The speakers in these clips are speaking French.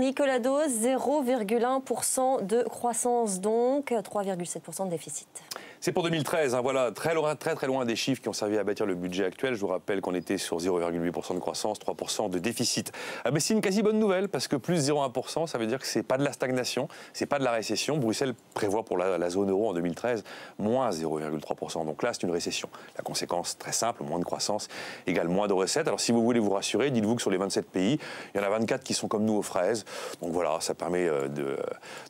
Nicolas Dose, 0,1% de croissance donc, 3,7% de déficit. C'est pour 2013, hein, voilà, très loin des chiffres qui ont servi à bâtir le budget actuel. Je vous rappelle qu'on était sur 0,8% de croissance, 3% de déficit. Ah ben c'est une quasi bonne nouvelle parce que plus 0,1%, ça veut dire que c'est pas de la stagnation, c'est pas de la récession. Bruxelles prévoit pour la zone euro en 2013 moins 0,3%. Donc là, c'est une récession. La conséquence très simple, moins de croissance égale moins de recettes. Alors si vous voulez vous rassurer, dites-vous que sur les 27 pays, il y en a 24 qui sont comme nous aux fraises. Donc voilà, ça permet de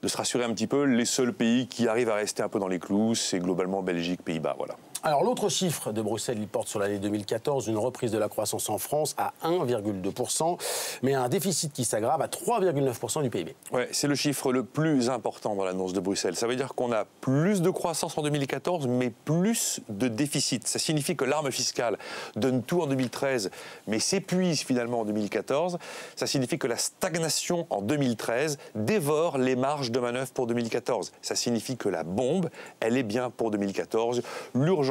se rassurer un petit peu. Les seuls pays qui arrivent à rester un peu dans les clous, c'est globalement Belgique, Pays-Bas, voilà. Alors l'autre chiffre de Bruxelles, il porte sur l'année 2014, une reprise de la croissance en France à 1,2%, mais un déficit qui s'aggrave à 3,9% du PIB. Ouais, c'est le chiffre le plus important dans l'annonce de Bruxelles. Ça veut dire qu'on a plus de croissance en 2014, mais plus de déficit. Ça signifie que l'arme fiscale donne tout en 2013, mais s'épuise finalement en 2014. Ça signifie que la stagnation en 2013 dévore les marges de manœuvre pour 2014. Ça signifie que la bombe, elle est bien pour 2014. L'urgence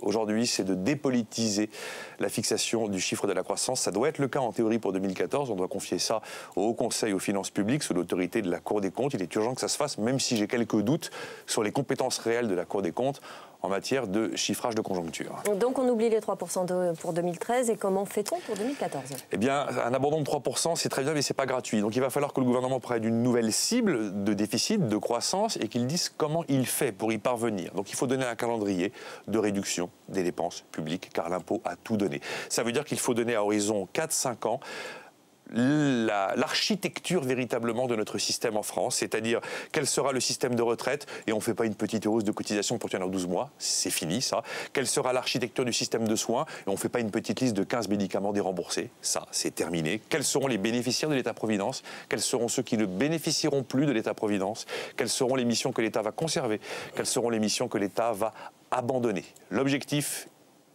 aujourd'hui, c'est de dépolitiser la fixation du chiffre de la croissance. Ça doit être le cas en théorie pour 2014. On doit confier ça au Haut Conseil aux finances publiques sous l'autorité de la Cour des comptes. Il est urgent que ça se fasse, même si j'ai quelques doutes sur les compétences réelles de la Cour des comptes en matière de chiffrage de conjoncture. Donc on oublie les 3% pour 2013 et comment fait-on pour 2014 ? Eh bien, un abandon de 3%, c'est très bien, mais c'est pas gratuit. Donc il va falloir que le gouvernement prenne une nouvelle cible de déficit, de croissance, et qu'il dise comment il fait pour y parvenir. Donc il faut donner un calendrier de réduction des dépenses publiques, car l'impôt a tout donné. Ça veut dire qu'il faut donner à horizon 4-5 ans l'architecture véritablement de notre système en France, c'est-à-dire quel sera le système de retraite, et on ne fait pas une petite hausse de cotisation pour tenir 12 mois, c'est fini ça. Quelle sera l'architecture du système de soins, et on ne fait pas une petite liste de 15 médicaments déremboursés, ça c'est terminé. Quels seront les bénéficiaires de l'État-providence, quels seront ceux qui ne bénéficieront plus de l'État-providence, quelles seront les missions que l'État va conserver, quelles seront les missions que l'État va abandonner. L'objectif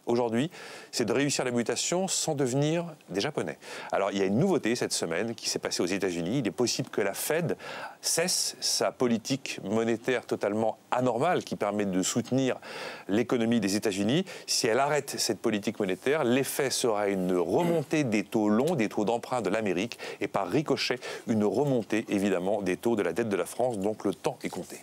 aujourd'hui, c'est de réussir la mutation sans devenir des Japonais. Alors, il y a une nouveauté cette semaine qui s'est passée aux États-Unis. Il est possible que la Fed cesse sa politique monétaire totalement anormale qui permet de soutenir l'économie des États-Unis. Si elle arrête cette politique monétaire, l'effet sera une remontée des taux longs, des taux d'emprunt de l'Amérique et par ricochet, une remontée évidemment des taux de la dette de la France. Donc le temps est compté.